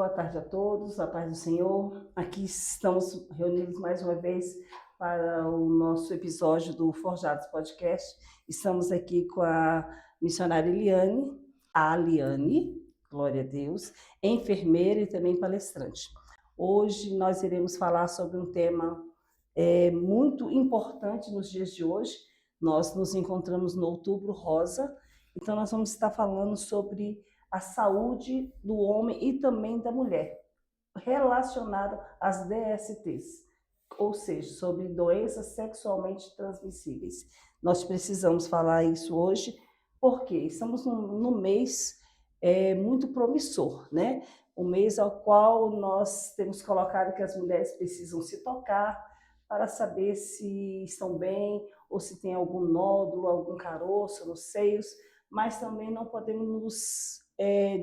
Boa tarde a todos, a paz do Senhor. Aqui estamos reunidos mais uma vez para o nosso episódio do Forjados Podcast. Estamos aqui com a missionária Eliane, a Aliane, glória a Deus, enfermeira e também palestrante. Hoje nós iremos falar sobre um tema muito importante nos dias de hoje. Nós nos encontramos no Outubro Rosa, então nós vamos estar falando sobre a saúde do homem e também da mulher, relacionada às DSTs, ou seja, sobre doenças sexualmente transmissíveis. Nós precisamos falar isso hoje, porque estamos num mês muito promissor, né? Um mês ao qual nós temos colocado que as mulheres precisam se tocar para saber se estão bem ou se tem algum nódulo, algum caroço nos seios, mas também não podemos nos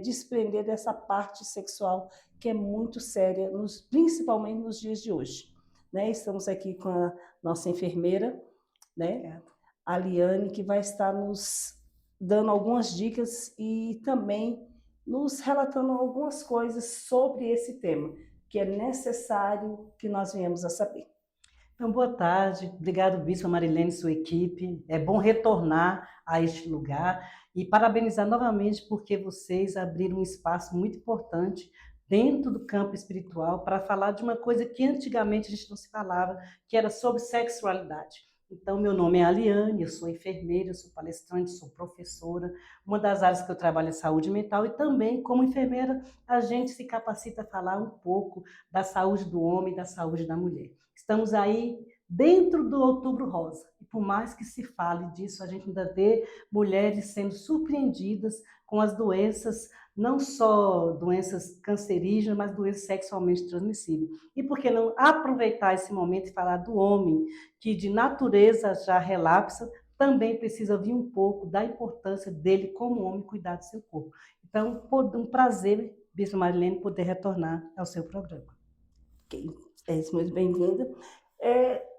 desprender dessa parte sexual que é muito séria, principalmente nos dias de hoje. Né? Estamos aqui com a nossa enfermeira, né? A Liane, que vai estar nos dando algumas dicas e também nos relatando algumas coisas sobre esse tema, que é necessário que nós venhamos a saber. Então, boa tarde. Obrigado, Bispa Marilene e sua equipe. É bom retornar a este lugar e parabenizar novamente porque vocês abriram um espaço muito importante dentro do campo espiritual para falar de uma coisa que antigamente a gente não se falava, que era sobre sexualidade. Então, meu nome é Aliane, eu sou enfermeira, eu sou palestrante, sou professora. Uma das áreas que eu trabalho é saúde mental e também, como enfermeira, a gente se capacita a falar um pouco da saúde do homem e da saúde da mulher. Estamos aí dentro do Outubro Rosa. E por mais que se fale disso, a gente ainda vê mulheres sendo surpreendidas com as doenças, não só doenças cancerígenas, mas doenças sexualmente transmissíveis. E por que não aproveitar esse momento e falar do homem, que de natureza já relapsa, também precisa vir um pouco da importância dele como homem cuidar do seu corpo. Então, um prazer, Bispa Marilene, poder retornar ao seu programa. Ok, muito bem-vinda.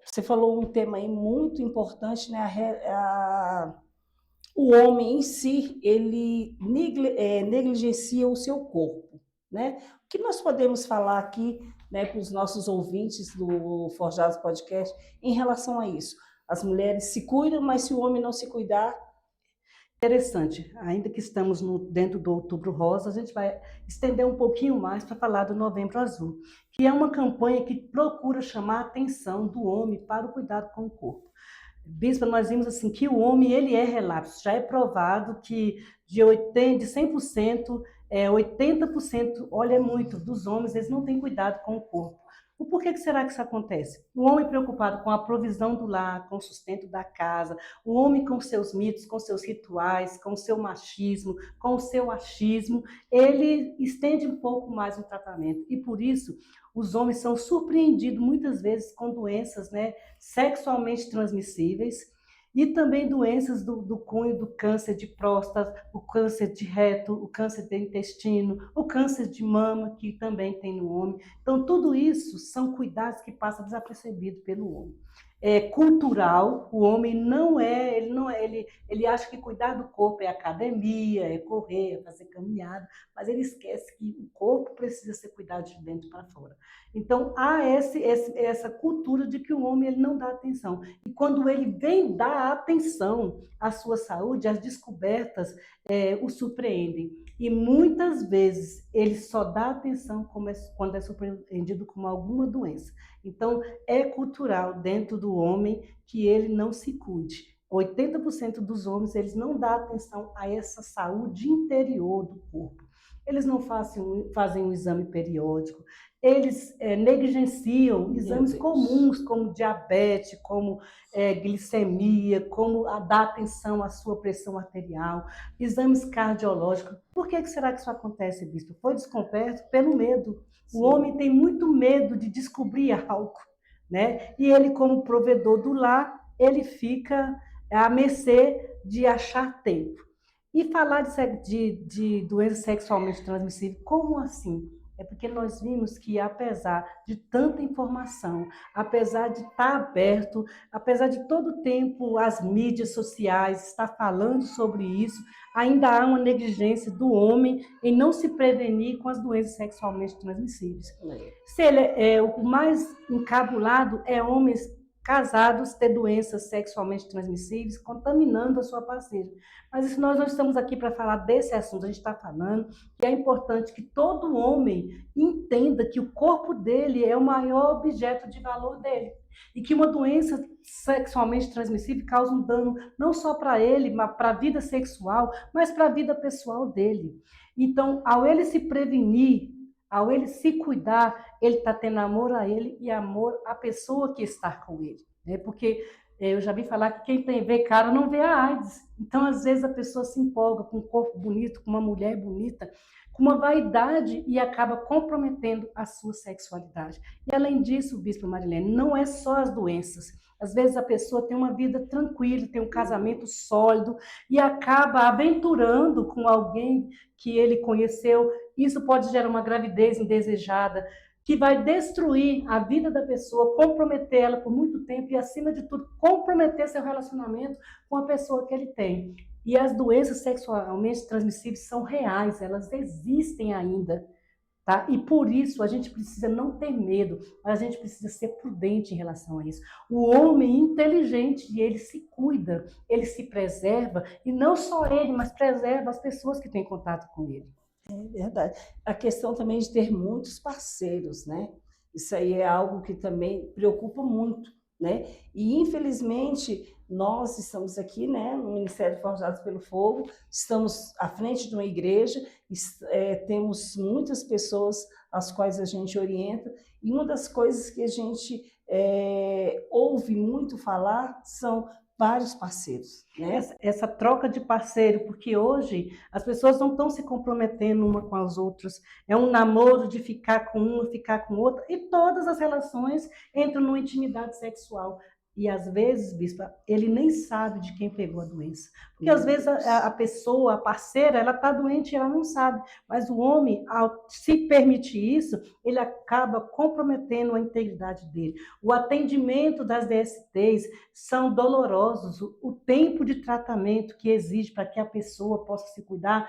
Você falou um tema aí muito importante, né? O homem em si, ele negligencia o seu corpo, né? O que nós podemos falar aqui, né, para os nossos ouvintes do Forjados Podcast em relação a isso? As mulheres se cuidam, mas se o homem não se cuidar... Interessante, ainda que estamos dentro do Outubro Rosa, a gente vai estender um pouquinho mais para falar do Novembro Azul, que é uma campanha que procura chamar a atenção do homem para o cuidado com o corpo. Bispa, nós vimos assim que o homem ele é relapso, já é provado que de 100%, 80%, olha, é muito, dos homens, eles não têm cuidado com o corpo. O porquê que será que isso acontece? O homem preocupado com a provisão do lar, com o sustento da casa, o homem com seus mitos, com seus rituais, com o seu machismo, com o seu achismo, ele estende um pouco mais o tratamento. E por isso, os homens são surpreendidos muitas vezes com doenças, né, sexualmente transmissíveis, e também doenças do cunho do câncer de próstata, o câncer de reto, o câncer de intestino, o câncer de mama, que também tem no homem. Então, tudo isso são cuidados que passam desapercebidos pelo homem. É cultural, o homem ele acha que cuidar do corpo é academia, é correr, é fazer caminhada, mas ele esquece que o corpo precisa ser cuidado de dentro para fora. Então, há essa cultura de que o homem ele não dá atenção. E quando ele vem dar atenção à sua saúde, as descobertas o surpreendem. E muitas vezes ele só dá atenção quando é surpreendido com alguma doença. Então, é cultural dentro do homem que ele não se cuide. 80% dos homens eles não dão atenção a essa saúde interior do corpo. Eles não fazem um exame periódico, eles negligenciam exames comuns, como diabetes, como glicemia, como dar atenção à sua pressão arterial, exames cardiológicos. Por que será que isso acontece, Bispo? Foi descoberto pelo medo. Sim. O homem tem muito medo de descobrir algo, né? E ele, como provedor do lar, ele fica à mercê de achar tempo. E falar de doença sexualmente transmissível, como assim? É porque nós vimos que, apesar de tanta informação, apesar de estar aberto, apesar de todo o tempo as mídias sociais estar falando sobre isso, ainda há uma negligência do homem em não se prevenir com as doenças sexualmente transmissíveis. Se ele o mais encabulado é homens casados ter doenças sexualmente transmissíveis, contaminando a sua parceira. Mas isso nós não estamos aqui para falar desse assunto, a gente está falando que é importante que todo homem entenda que o corpo dele é o maior objeto de valor dele. E que uma doença sexualmente transmissível causa um dano não só para ele, mas para a vida sexual, mas para a vida pessoal dele. Então, ao ele se prevenir, ao ele se cuidar, ele está tendo amor a ele e amor à pessoa que está com ele. Né? Porque eu já vi falar que quem vê cara não vê a AIDS. Então, às vezes, a pessoa se empolga com um corpo bonito, com uma mulher bonita, com uma vaidade e acaba comprometendo a sua sexualidade. E, além disso, Bispo Marilene, não é só as doenças. Às vezes a pessoa tem uma vida tranquila, tem um casamento sólido e acaba aventurando com alguém que ele conheceu. Isso pode gerar uma gravidez indesejada, que vai destruir a vida da pessoa, comprometer ela por muito tempo e, acima de tudo, comprometer seu relacionamento com a pessoa que ele tem. E as doenças sexualmente transmissíveis são reais, elas existem ainda. Tá? E por isso a gente precisa não ter medo, mas a gente precisa ser prudente em relação a isso. O homem inteligente, ele se cuida, ele se preserva, e não só ele, mas preserva as pessoas que têm contato com ele. É verdade. A questão também de ter muitos parceiros, né? Isso aí é algo que também preocupa muito, né? E, infelizmente, nós estamos aqui, né, no Ministério Forjados pelo Fogo, estamos à frente de uma igreja, temos muitas pessoas às quais a gente orienta, e uma das coisas que a gente ouve muito falar são vários parceiros, né? Essa troca de parceiro, porque hoje as pessoas não estão se comprometendo uma com as outras. É um namoro de ficar com uma, ficar com outra, e todas as relações entram numa intimidade sexual. E às vezes, bispa, ele nem sabe de quem pegou a doença. Porque às vezes a pessoa, a parceira, ela está doente e ela não sabe. Mas o homem, ao se permitir isso, ele acaba comprometendo a integridade dele. O atendimento das DSTs são dolorosos. O tempo de tratamento que exige para que a pessoa possa se cuidar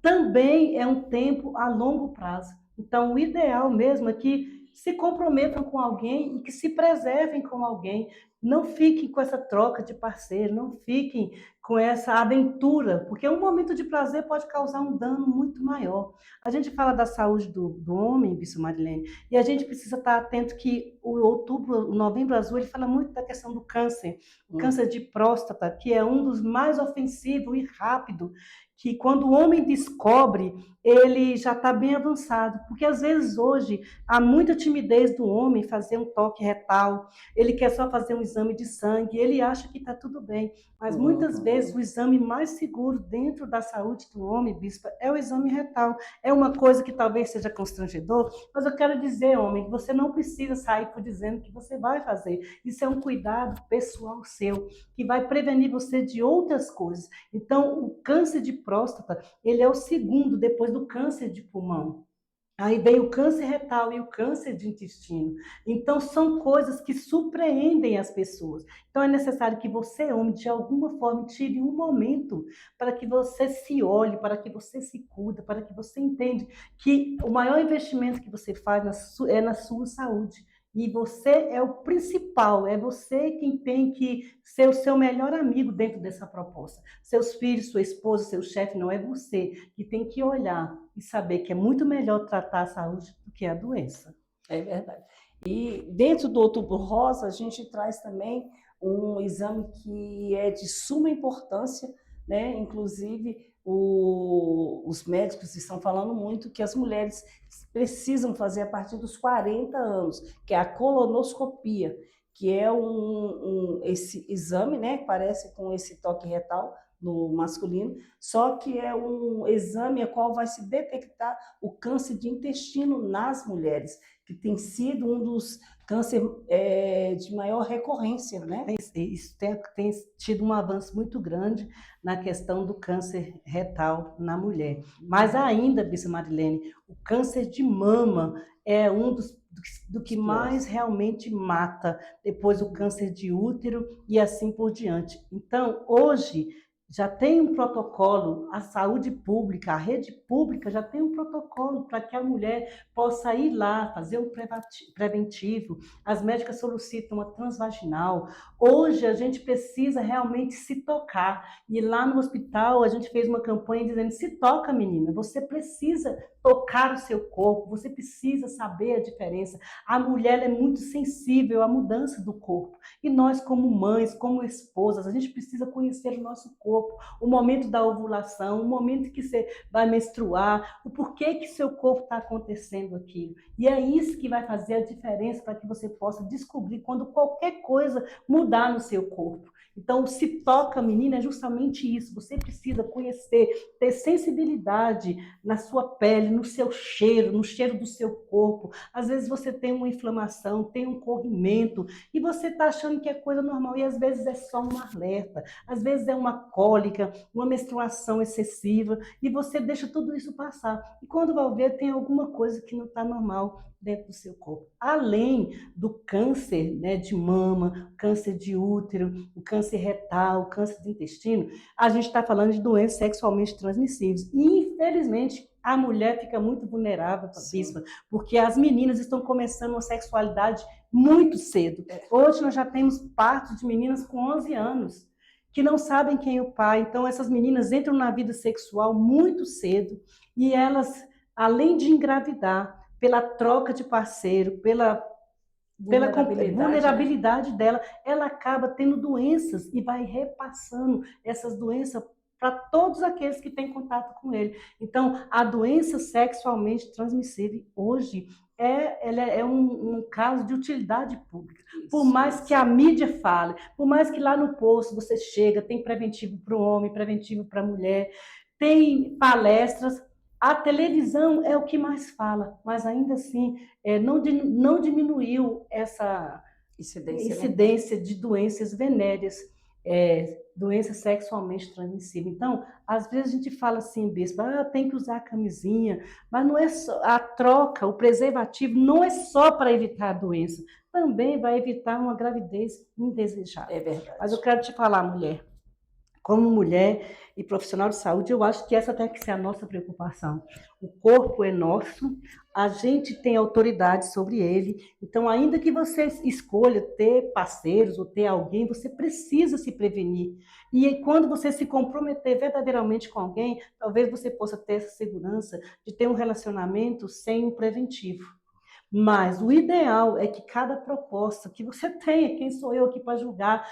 também é um tempo a longo prazo. Então, o ideal mesmo é que se comprometam com alguém e que se preservem com alguém. Não fiquem com essa troca de parceiro, não fiquem com essa aventura, porque um momento de prazer pode causar um dano muito maior. A gente fala da saúde do homem, Bispo Marilene, e a gente precisa estar atento que o Novembro Azul, ele fala muito da questão do câncer, câncer de próstata, que é um dos mais ofensivos e rápido, que quando o homem descobre, ele já está bem avançado, porque às vezes hoje há muita timidez do homem fazer um toque retal, ele quer só fazer um exame de sangue, ele acha que está tudo bem, mas muitas vezes o exame mais seguro dentro da saúde do homem, bispa, é o exame retal. É uma coisa que talvez seja constrangedor, mas eu quero dizer, homem, que você não precisa sair por dizendo que você vai fazer. Isso é um cuidado pessoal seu, que vai prevenir você de outras coisas. Então, o câncer de próstata, ele é o segundo depois do câncer de pulmão. Aí vem o câncer retal e o câncer de intestino. Então, são coisas que surpreendem as pessoas. Então, é necessário que você, homem, de alguma forma, tire um momento para que você se olhe, para que você se cuida, para que você entenda que o maior investimento que você faz é na sua saúde. E você é o principal, é você quem tem que ser o seu melhor amigo dentro dessa proposta. Seus filhos, sua esposa, seu chefe, não é você que tem que olhar e saber que é muito melhor tratar a saúde do que a doença. É verdade. E dentro do Outubro Rosa, a gente traz também um exame que é de suma importância, né? Inclusive, os médicos estão falando muito que as mulheres precisam fazer a partir dos 40 anos, que é a colonoscopia, que é esse exame, né? Parece com esse toque retal, no masculino, só que é um exame a qual vai se detectar o câncer de intestino nas mulheres, que tem sido um dos cânceres de maior recorrência, né? Isso tem tido um avanço muito grande na questão do câncer retal na mulher. Mas ainda, Bisa Marilene, o câncer de mama é um do que mais realmente mata, depois o câncer de útero e assim por diante. Então, hoje, já tem um protocolo, a saúde pública, a rede pública já tem um protocolo para que a mulher possa ir lá, fazer um preventivo. As médicas solicitam uma transvaginal. Hoje a gente precisa realmente se tocar. E lá no hospital a gente fez uma campanha dizendo: se toca, menina, você precisa tocar o seu corpo, você precisa saber a diferença. A mulher é muito sensível à mudança do corpo. E nós, como mães, como esposas, a gente precisa conhecer o nosso corpo, o momento da ovulação, o momento que você vai menstruar, o porquê que seu corpo está acontecendo aquilo. E é isso que vai fazer a diferença para que você possa descobrir quando qualquer coisa mudar no seu corpo. Então, se toca, menina, é justamente isso. Você precisa conhecer, ter sensibilidade na sua pele, no seu cheiro, no cheiro do seu corpo. Às vezes você tem uma inflamação, tem um corrimento, e você está achando que é coisa normal, e às vezes é só um alerta, às vezes é uma cólica, uma menstruação excessiva, e você deixa tudo isso passar. E quando vai ver, tem alguma coisa que não está normal dentro do seu corpo. Além do câncer, né, de mama, câncer de útero, o câncer retal, o câncer do intestino, a gente está falando de doenças sexualmente transmissíveis. E, infelizmente, a mulher fica muito vulnerável, Bispa, porque as meninas estão começando uma sexualidade muito cedo. Hoje nós já temos partos de meninas com 11 anos que não sabem quem é o pai. Então, essas meninas entram na vida sexual muito cedo e elas, além de engravidar, pela troca de parceiro, pela vulnerabilidade dela, ela acaba tendo doenças e vai repassando essas doenças para todos aqueles que têm contato com ele. Então, a doença sexualmente transmissível hoje é um caso de utilidade pública. Por mais que a mídia fale, por mais que lá no posto você chega, tem preventivo para o homem, preventivo para a mulher, tem palestras, a televisão é o que mais fala, mas ainda assim não diminuiu essa incidência, né, de doenças venéreas, doenças sexualmente transmissíveis. Então, às vezes a gente fala assim, Bispa, tem que usar camisinha, mas não é só, a troca, o preservativo não é só para evitar a doença, também vai evitar uma gravidez indesejada. É verdade. Mas eu quero te falar, mulher, como mulher e profissional de saúde, eu acho que essa tem que ser a nossa preocupação. O corpo é nosso, a gente tem autoridade sobre ele, então ainda que você escolha ter parceiros ou ter alguém, você precisa se prevenir. E quando você se comprometer verdadeiramente com alguém, talvez você possa ter essa segurança de ter um relacionamento sem um preventivo. Mas o ideal é que cada proposta que você tenha, quem sou eu aqui para julgar,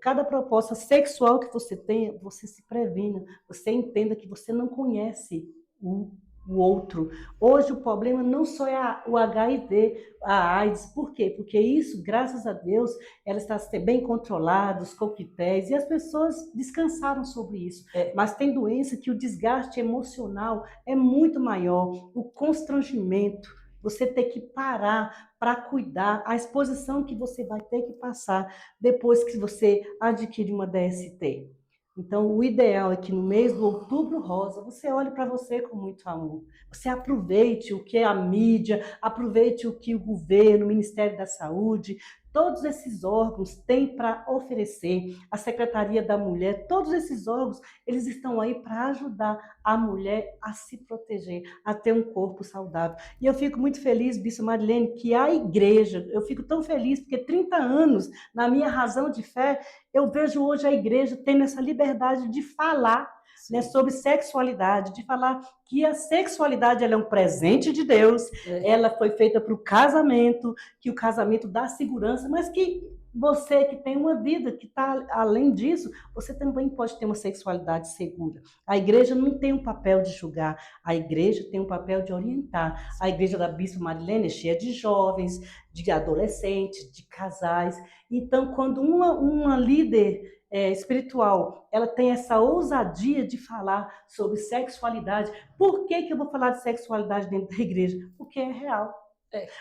cada proposta sexual que você tenha, você se previna, você entenda que você não conhece o outro. Hoje o problema não só é o HIV, a AIDS. Por quê? Porque isso, graças a Deus, ela está bem controlada, os coquetéis, e as pessoas descansaram sobre isso. Mas tem doença que o desgaste emocional é muito maior, o constrangimento, você ter que parar para cuidar, a exposição que você vai ter que passar depois que você adquire uma DST. Então, o ideal é que no mês do Outubro Rosa, você olhe para você com muito amor. Você aproveite o que é a mídia, aproveite o que o governo, o Ministério da Saúde, todos esses órgãos têm para oferecer, a Secretaria da Mulher, todos esses órgãos, eles estão aí para ajudar a mulher a se proteger, a ter um corpo saudável. E eu fico muito feliz, Bispa Marilene, que a igreja, eu fico tão feliz, porque 30 anos, na minha razão de fé, eu vejo hoje a igreja tendo essa liberdade de falar, né, sobre sexualidade, de falar que a sexualidade ela é um presente de Deus, ela foi feita para o casamento, que o casamento dá segurança, mas que você que tem uma vida que está além disso, você também pode ter uma sexualidade segura. A igreja não tem um papel de julgar, a igreja tem um papel de orientar. A igreja da Bispa Marilene é cheia de jovens, de adolescentes, de casais. Então, quando uma líder espiritual, ela tem essa ousadia de falar sobre sexualidade. Por que eu vou falar de sexualidade dentro da igreja? Porque é real.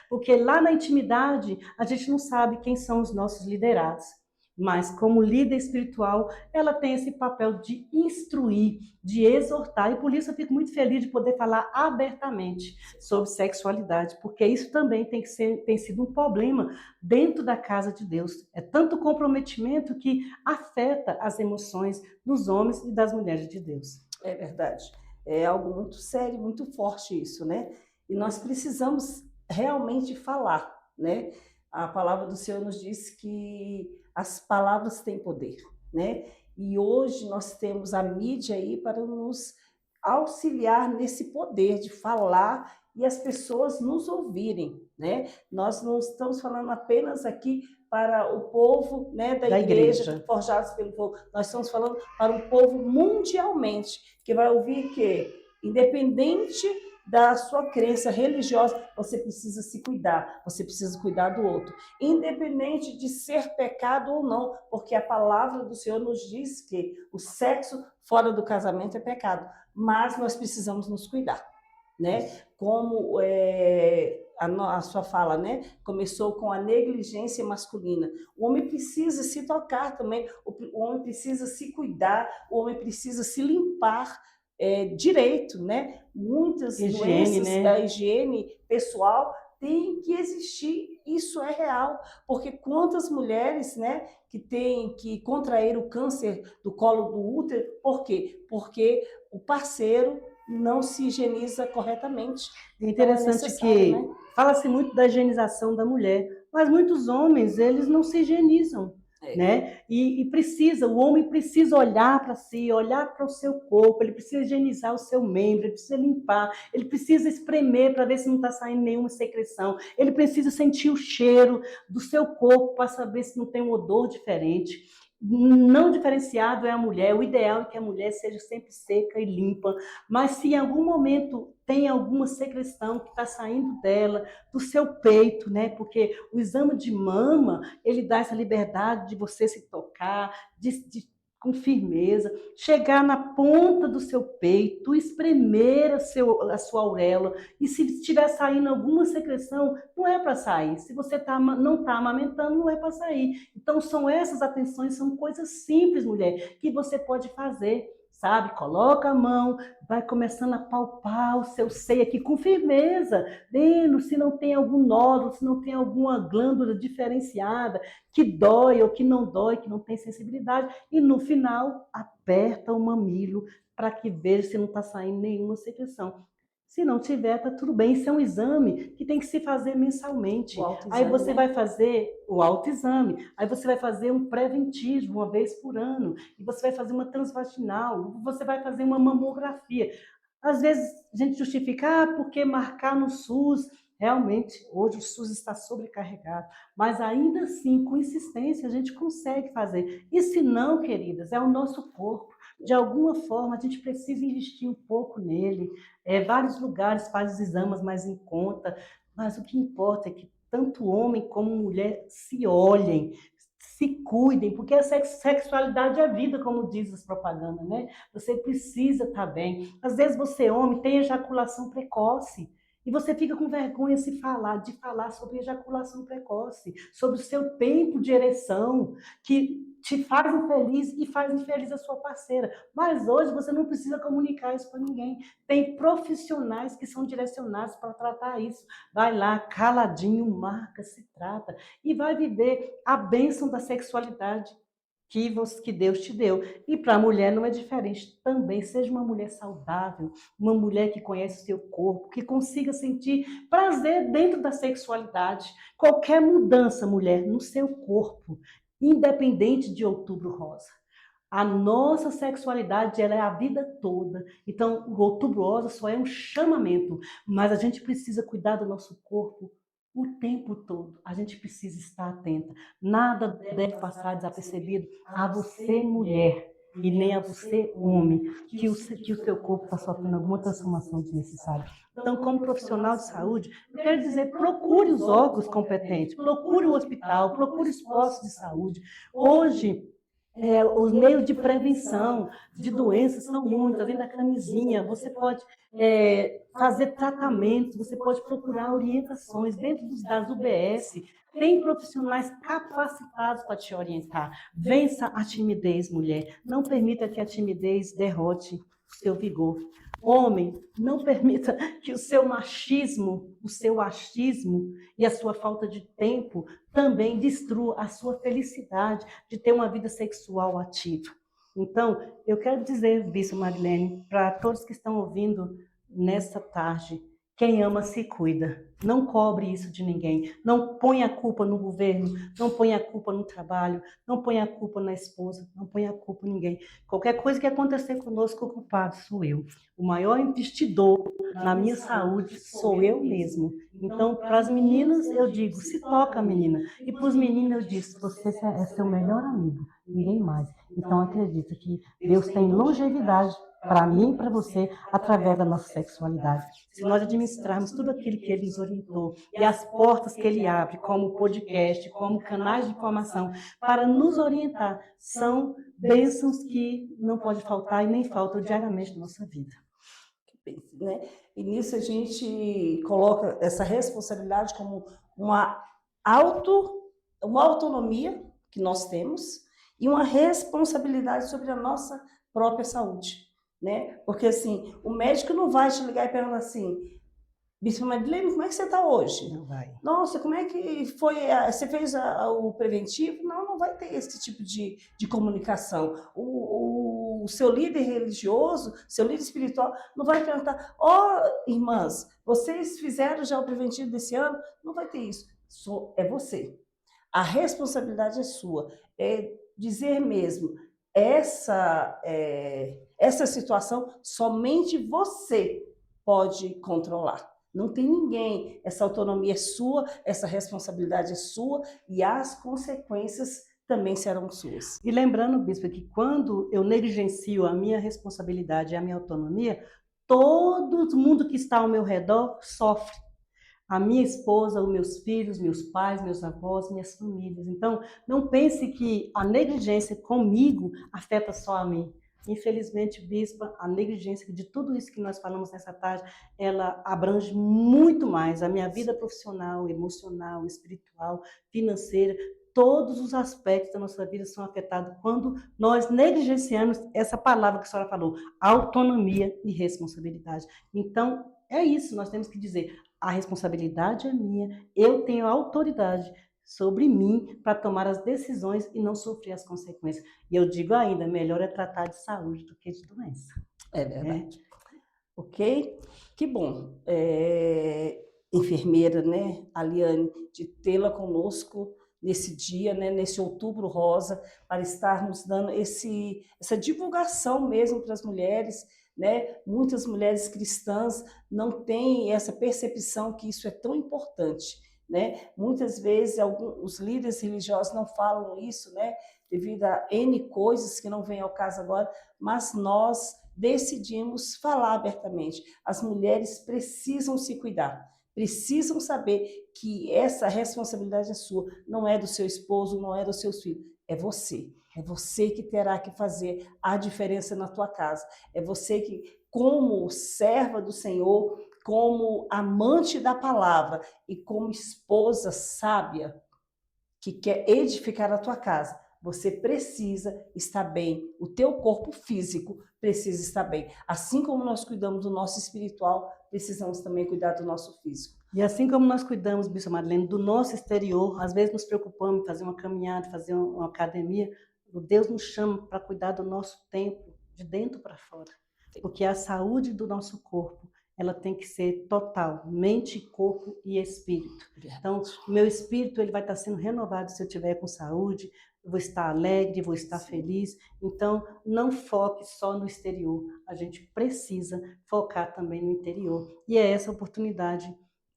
Porque lá na intimidade, a gente não sabe quem são os nossos liderados. Mas, como líder espiritual, ela tem esse papel de instruir, de exortar. E por isso eu fico muito feliz de poder falar abertamente sobre sexualidade, porque isso também tem sido um problema dentro da casa de Deus. É tanto comprometimento que afeta as emoções dos homens e das mulheres de Deus. É verdade. É algo muito sério, muito forte isso, né? E nós precisamos realmente falar, né? A palavra do Senhor nos diz que as palavras têm poder, né? E hoje nós temos a mídia aí para nos auxiliar nesse poder de falar e as pessoas nos ouvirem, né? Nós não estamos falando apenas aqui para o povo, né, da igreja, forjados pelo povo. Nós estamos falando para o povo mundialmente, que vai ouvir que, independente da sua crença religiosa, você precisa se cuidar, você precisa cuidar do outro, independente de ser pecado ou não, porque a palavra do Senhor nos diz que o sexo fora do casamento é pecado, mas nós precisamos nos cuidar, né? Como a sua fala, né? Começou com a negligência masculina. O homem precisa se tocar também, o homem precisa se cuidar, o homem precisa se limpar direito, né? Muitas doenças, né? A higiene pessoal tem que existir, isso é real, porque quantas mulheres, né, que têm que contrair o câncer do colo do útero, por quê? Porque o parceiro não se higieniza corretamente. É interessante que né? Fala-se muito da higienização da mulher, mas muitos homens, eles não se higienizam. Né? E o homem precisa olhar para si, olhar para o seu corpo, ele precisa higienizar o seu membro, ele precisa limpar, ele precisa espremer para ver se não está saindo nenhuma secreção, ele precisa sentir o cheiro do seu corpo para saber se não tem um odor diferente. Não diferenciado é a mulher, o ideal é que a mulher seja sempre seca e limpa, mas se em algum momento tem alguma secreção que está saindo dela, do seu peito, né? Porque o exame de mama, ele dá essa liberdade de você se tocar, com firmeza, chegar na ponta do seu peito, espremer a sua auréola, e se estiver saindo alguma secreção, não é para sair. Se você não está amamentando, não é para sair. Então, são essas atenções, são coisas simples, mulher, que você pode fazer, sabe? Coloca a mão, vai começando a palpar o seu seio aqui com firmeza, vendo se não tem algum nódulo, se não tem alguma glândula diferenciada, que dói ou que não dói, que não tem sensibilidade, e no final aperta o mamilo para que veja se não está saindo nenhuma secreção. Se não tiver, tá tudo bem. Isso é um exame que tem que se fazer mensalmente. Aí você vai fazer o autoexame. Aí você vai fazer um preventivo uma vez por ano. E você vai fazer uma transvaginal. Você vai fazer uma mamografia. Às vezes a gente justifica, porque marcar no SUS. Realmente, hoje o SUS está sobrecarregado. Mas ainda assim, com insistência, a gente consegue fazer. E se não, queridas, é o nosso corpo. De alguma forma, a gente precisa investir um pouco nele. Vários lugares fazem os exames mais em conta, mas o que importa é que tanto homem como mulher se olhem, se cuidem, porque a sexualidade é vida, como diz as propagandas, né? Você precisa estar bem. Às vezes você, homem, tem ejaculação precoce, e você fica com vergonha de falar sobre ejaculação precoce, sobre o seu tempo de ereção, que te faz infeliz e faz infeliz a sua parceira. Mas hoje você não precisa comunicar isso para ninguém. Tem profissionais que são direcionados para tratar isso. Vai lá, caladinho, marca, se trata e vai viver a bênção da sexualidade que Deus te deu. E para a mulher não é diferente também. Seja uma mulher saudável, uma mulher que conhece o seu corpo, que consiga sentir prazer dentro da sexualidade. Qualquer mudança, mulher, no seu corpo, independente de Outubro Rosa. A nossa sexualidade, ela é a vida toda. Então, o Outubro Rosa só é um chamamento, mas a gente precisa cuidar do nosso corpo o tempo todo. A gente precisa estar atenta. Nada deve passar desapercebido a você, mulher, e nem a você, homem, que o seu corpo está sofrendo alguma transformação desnecessária. Então, como profissional de saúde, eu quero dizer, procure os órgãos competentes, procure o hospital, procure os postos de saúde. Hoje, Os meios de prevenção de doenças são muitos, além da camisinha, você pode fazer tratamentos, você pode procurar orientações dentro das UBS, tem profissionais capacitados para te orientar. Vença a timidez, mulher. Não permita que a timidez derrote o seu vigor. Homem, não permita que o seu machismo, o seu achismo e a sua falta de tempo também destrua a sua felicidade de ter uma vida sexual ativa. Então, eu quero dizer, Bispo Marilene, para todos que estão ouvindo nessa tarde, quem ama se cuida. Não cobre isso de ninguém. Não ponha a culpa no governo, não ponha a culpa no trabalho, não ponha a culpa na esposa, não ponha a culpa em ninguém. Qualquer coisa que acontecer conosco, o culpado sou eu. O maior investidor na minha saúde sou eu mesmo. Então, para as meninas, eu digo, se toca, menina. E para os meninos, eu disse, você é seu melhor amigo, ninguém mais. Então, acredita que Deus tem longevidade para mim e para você, através da nossa sexualidade. Se nós administrarmos tudo aquilo que Ele nos orientou e as portas que Ele abre, como podcast, como canais de informação, para nos orientar, são bênçãos que não pode faltar e nem faltam diariamente na nossa vida. Né? E nisso a gente coloca essa responsabilidade como uma autonomia que nós temos e uma responsabilidade sobre a nossa própria saúde. Né? Porque assim, o médico não vai te ligar e perguntar assim, Bispo Marilene, como é que você está hoje? Não vai. Nossa, como é que foi? Você fez o preventivo? Não, não vai ter esse tipo de comunicação. O seu líder religioso, seu líder espiritual, não vai perguntar, irmãs, vocês fizeram já o preventivo desse ano? Não vai ter isso. É você. A responsabilidade é sua. É dizer mesmo, essa situação somente você pode controlar. Não tem ninguém. Essa autonomia é sua, essa responsabilidade é sua e as consequências também serão suas. E lembrando, Bispo, que quando eu negligencio a minha responsabilidade e a minha autonomia, todo mundo que está ao meu redor sofre. A minha esposa, os meus filhos, meus pais, meus avós, minhas famílias. Então, não pense que a negligência comigo afeta só a mim. Infelizmente, Bispa, a negligência de tudo isso que nós falamos nessa tarde, ela abrange muito mais a minha vida profissional, emocional, espiritual, financeira. Todos os aspectos da nossa vida são afetados quando nós negligenciamos essa palavra que a senhora falou, autonomia e responsabilidade. Então, é isso, nós temos que dizer, a responsabilidade é minha, eu tenho autoridade sobre mim para tomar as decisões e não sofrer as consequências. E eu digo ainda, melhor é tratar de saúde do que de doença. É verdade. Ok? Que bom. Enfermeira, né, Aliane, de tê-la conosco nesse dia, né, nesse Outubro Rosa, para estarmos dando essa divulgação mesmo para as mulheres, né? Muitas mulheres cristãs não têm essa percepção que isso é tão importante. Né? Muitas vezes os líderes religiosos não falam isso, né? Devido a N coisas que não vêm ao caso agora, mas nós decidimos falar abertamente. As mulheres precisam se cuidar, precisam saber que essa responsabilidade é sua, não é do seu esposo, não é dos seus filhos, é você. É você que terá que fazer a diferença na tua casa. É você que, como serva do Senhor, como amante da palavra e como esposa sábia que quer edificar a tua casa, você precisa estar bem. O teu corpo físico precisa estar bem. Assim como nós cuidamos do nosso espiritual, precisamos também cuidar do nosso físico. E assim como nós cuidamos, Bispo Marilene, do nosso exterior, às vezes nos preocupamos em fazer uma caminhada, fazer uma academia, Deus nos chama para cuidar do nosso templo, de dentro para fora. Porque a saúde do nosso corpo, ela tem que ser total, mente, corpo e espírito. Então, o meu espírito ele vai estar sendo renovado se eu estiver com saúde, eu vou estar alegre, vou estar feliz. Então, não foque só no exterior, a gente precisa focar também no interior. E é essa oportunidade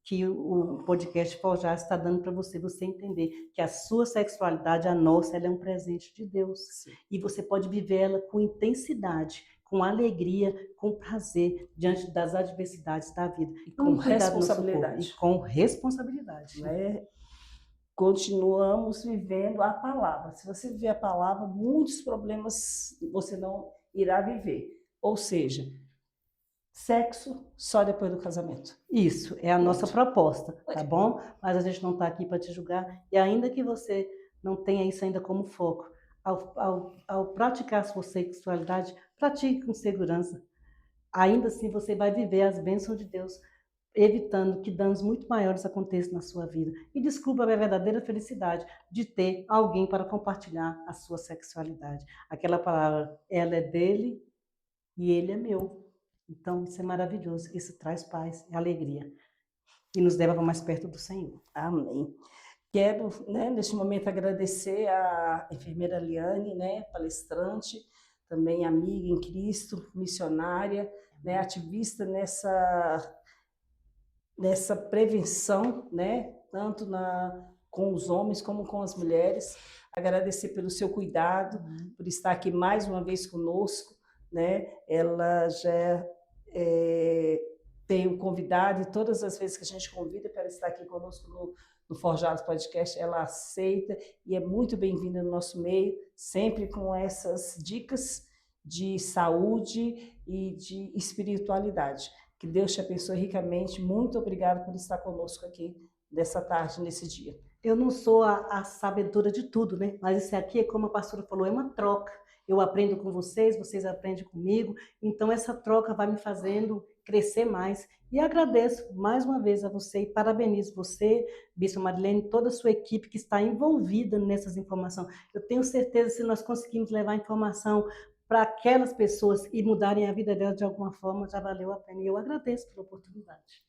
que o podcast Forjar está dando para você entender que a sua sexualidade, a nossa, ela é um presente de Deus. Sim. E você pode viver ela com intensidade, com alegria, com prazer, diante das adversidades da vida. E com responsabilidade. E com responsabilidade. Não é continuamos vivendo a palavra. Se você viver a palavra, muitos problemas você não irá viver. Ou seja, sexo só depois do casamento. Isso é a nossa Pronto. proposta, tá bom? Mas a gente não está aqui para te julgar. E ainda que você não tenha isso ainda como foco, ao praticar a sua sexualidade, pratique com segurança. Ainda assim, você vai viver as bênçãos de Deus, evitando que danos muito maiores aconteçam na sua vida. E descubra a verdadeira felicidade de ter alguém para compartilhar a sua sexualidade. Aquela palavra, ela é dele e ele é meu. Então, isso é maravilhoso. Isso traz paz e alegria. E nos leva mais perto do Senhor. Amém. Quero, né, neste momento, agradecer a enfermeira Liane, né, palestrante, também amiga em Cristo, missionária, né, ativista nessa prevenção, né, tanto com os homens como com as mulheres. Agradecer pelo seu cuidado, por estar aqui mais uma vez conosco, né? Ela já tem um convidado e todas as vezes que a gente convida para estar aqui conosco no Forjados Podcast, ela aceita e é muito bem-vinda no nosso meio, sempre com essas dicas de saúde e de espiritualidade. Que Deus te abençoe ricamente. Muito obrigada por estar conosco aqui nessa tarde, nesse dia. Eu não sou a sabedora de tudo, né? Mas isso aqui, como a pastora falou, é uma troca. Eu aprendo com vocês, vocês aprendem comigo. Então, essa troca vai me fazendo crescer mais. E agradeço mais uma vez a você e parabenizo você, Bispo Marilene, toda a sua equipe que está envolvida nessas informações. Eu tenho certeza que se nós conseguimos levar informação para aquelas pessoas e mudarem a vida delas de alguma forma, já valeu a pena. E eu agradeço pela oportunidade.